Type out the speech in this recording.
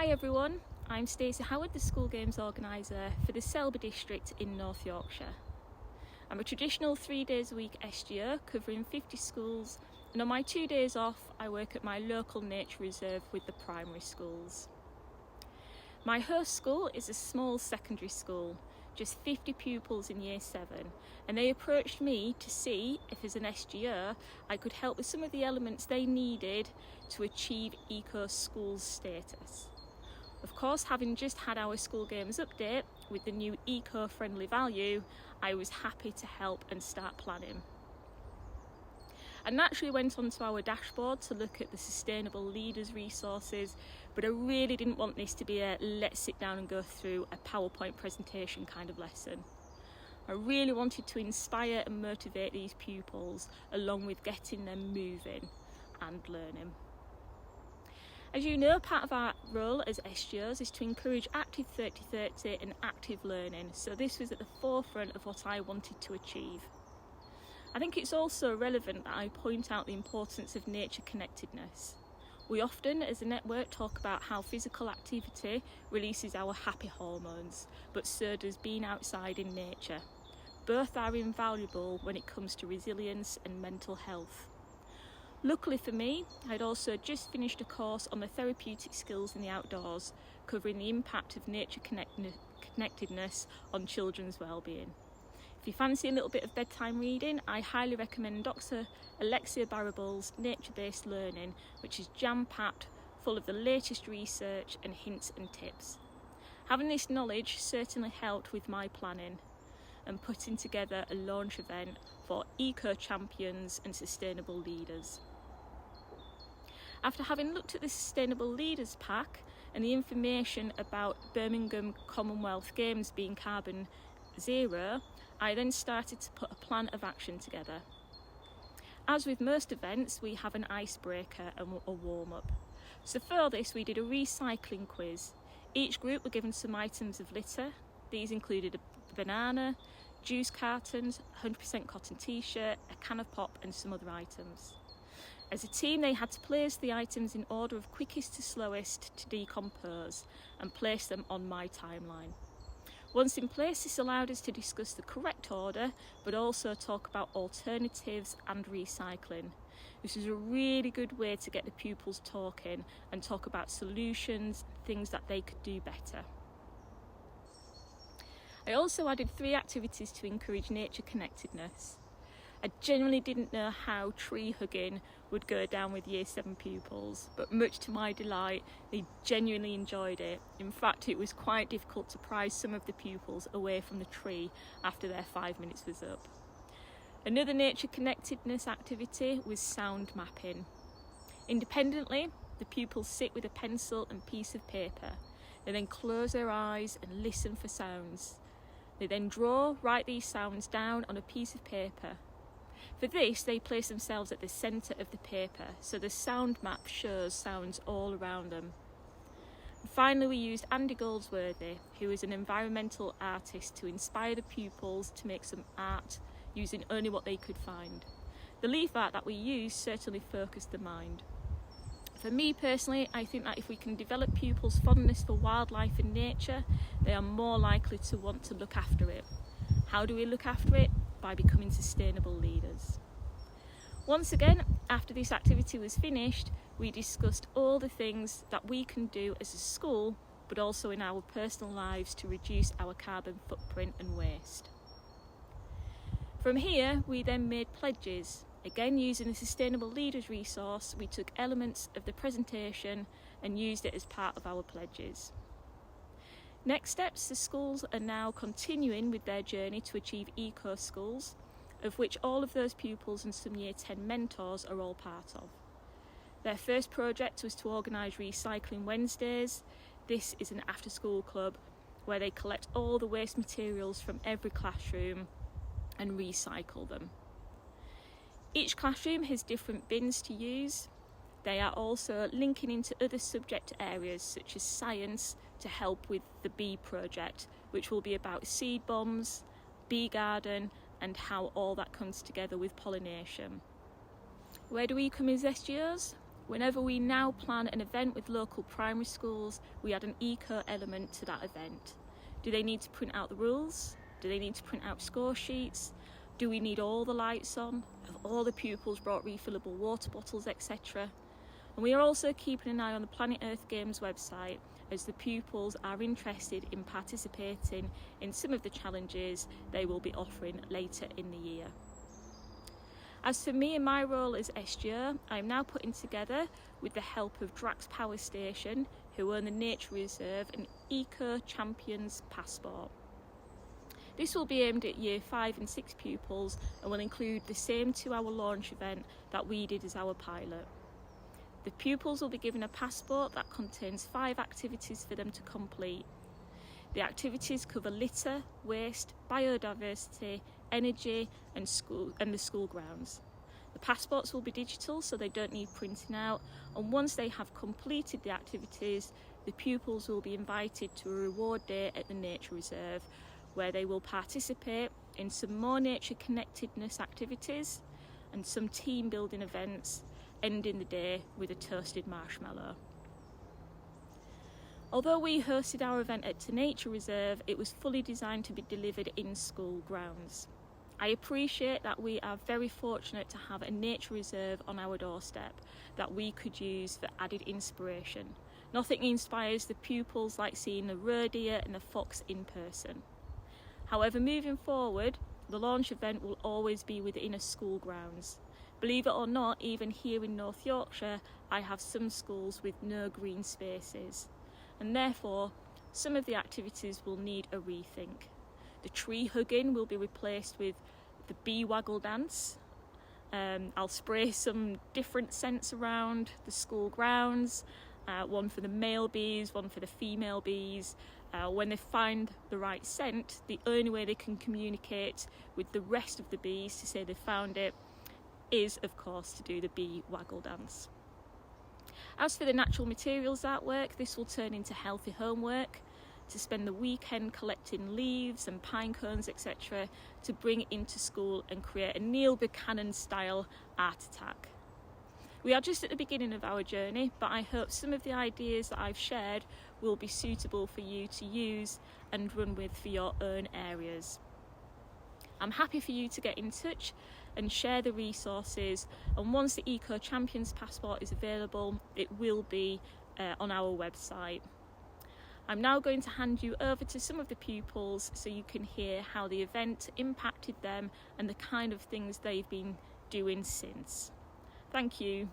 Hi everyone, I'm Stacey Howard, the School Games Organiser for the Selby District in North Yorkshire. I'm a traditional 3 days a week SGO covering 50 schools, and on my 2 days off I work at my local nature reserve with the primary schools. My host school is a small secondary school, just 50 pupils in Year 7, and they approached me to see if as an SGO I could help with some of the elements they needed to achieve Eco Schools status. Of course, having just had our school games update with the new eco-friendly value, I was happy to help and start planning. I naturally went onto our dashboard to look at the sustainable leaders resources, but I really didn't want this to be a let's sit down and go through a PowerPoint presentation kind of lesson. I really wanted to inspire and motivate these pupils along with getting them moving and learning. As you know, part of our role as SGOs is to encourage active 30-30 and active learning, so this was at the forefront of what I wanted to achieve. I think it's also relevant that I point out the importance of nature connectedness. We often, as a network, talk about how physical activity releases our happy hormones, but so does being outside in nature. Both are invaluable when it comes to resilience and mental health. Luckily for me, I'd also just finished a course on the therapeutic skills in the outdoors, covering the impact of nature connectedness on children's well-being. If you fancy a little bit of bedtime reading, I highly recommend Dr. Alexia Barabul's Nature-Based Learning, which is jam-packed, full of the latest research and hints and tips. Having this knowledge certainly helped with my planning and putting together a launch event for eco-champions and sustainable leaders. After having looked at the Sustainable Leaders Pack and the information about Birmingham Commonwealth Games being carbon zero, I then started to put a plan of action together. As with most events, we have an icebreaker and a warm-up. So for this, we did a recycling quiz. Each group were given some items of litter. These included a banana, juice cartons, 100% cotton t-shirt, a can of pop and some other items. As a team, they had to place the items in order of quickest to slowest to decompose and place them on my timeline. Once in place, this allowed us to discuss the correct order, but also talk about alternatives and recycling. This was a really good way to get the pupils talking and talk about solutions, things that they could do better. I also added 3 activities to encourage nature connectedness. I genuinely didn't know how tree hugging would go down with Year 7 pupils, but much to my delight, they genuinely enjoyed it. In fact, it was quite difficult to prise some of the pupils away from the tree after their 5 minutes was up. Another nature connectedness activity was sound mapping. Independently, the pupils sit with a pencil and piece of paper. They then close their eyes and listen for sounds. They then write these sounds down on a piece of paper. For this, they place themselves at the centre of the paper, so the sound map shows sounds all around them. And finally, we used Andy Goldsworthy, who is an environmental artist, to inspire the pupils to make some art using only what they could find. The leaf art that we used certainly focused the mind. For me personally, I think that if we can develop pupils' fondness for wildlife and nature, they are more likely to want to look after it. How do we look after it? By becoming sustainable leaders. Once again, after this activity was finished, we discussed all the things that we can do as a school, but also in our personal lives to reduce our carbon footprint and waste. From here, we then made pledges. Again, using the Sustainable Leaders resource, we took elements of the presentation and used it as part of our pledges. Next steps, the schools are now continuing with their journey to achieve Eco Schools, of which all of those pupils and some Year 10 mentors are all part of. Their first project was to organise Recycling Wednesdays. This is an after-school club where they collect all the waste materials from every classroom and recycle them. Each classroom has different bins to use. They are also linking into other subject areas such as science to help with the bee project, which will be about seed bombs, bee garden, and how all that comes together with pollination. Where do we come as SGOs? Whenever we now plan an event with local primary schools, we add an eco element to that event. Do they need to print out the rules? Do they need to print out score sheets? Do we need all the lights on? Have all the pupils brought refillable water bottles, etc.? And we are also keeping an eye on the Planet Earth Games website, as the pupils are interested in participating in some of the challenges they will be offering later in the year. As for me and my role as SGO, I am now putting together, with the help of Drax Power Station, who own the Nature Reserve, an Eco Champions Passport. This will be aimed at Year 5 and 6 pupils and will include the same 2-hour launch event that we did as our pilot. The pupils will be given a passport that contains 5 activities for them to complete. The activities cover litter, waste, biodiversity, energy and the school grounds. The passports will be digital, so they don't need printing out, and once they have completed the activities, the pupils will be invited to a reward day at the Nature Reserve, where they will participate in some more nature connectedness activities and some team building events, ending the day with a toasted marshmallow. Although we hosted our event at the Nature Reserve, it was fully designed to be delivered in school grounds. I appreciate that we are very fortunate to have a nature reserve on our doorstep that we could use for added inspiration. Nothing inspires the pupils like seeing the roe deer and the fox in person. However, moving forward, the launch event will always be within a school grounds. Believe it or not, even here in North Yorkshire, I have some schools with no green spaces, and therefore some of the activities will need a rethink. The tree hugging will be replaced with the bee waggle dance. I'll spray some different scents around the school grounds, one for the male bees, one for the female bees. When they find the right scent, the only way they can communicate with the rest of the bees to say they found it is, of course, to do the bee waggle dance. As for the natural materials artwork, this will turn into healthy homework, to spend the weekend collecting leaves and pine cones, etc., to bring into school and create a Neil Buchanan style art attack. We are just at the beginning of our journey, but I hope some of the ideas that I've shared will be suitable for you to use and run with for your own areas. I'm happy for you to get in touch and share the resources, and once the Eco Champions Passport is available, it will be on our website. I'm now going to hand you over to some of the pupils so you can hear how the event impacted them and the kind of things they've been doing since. Thank you.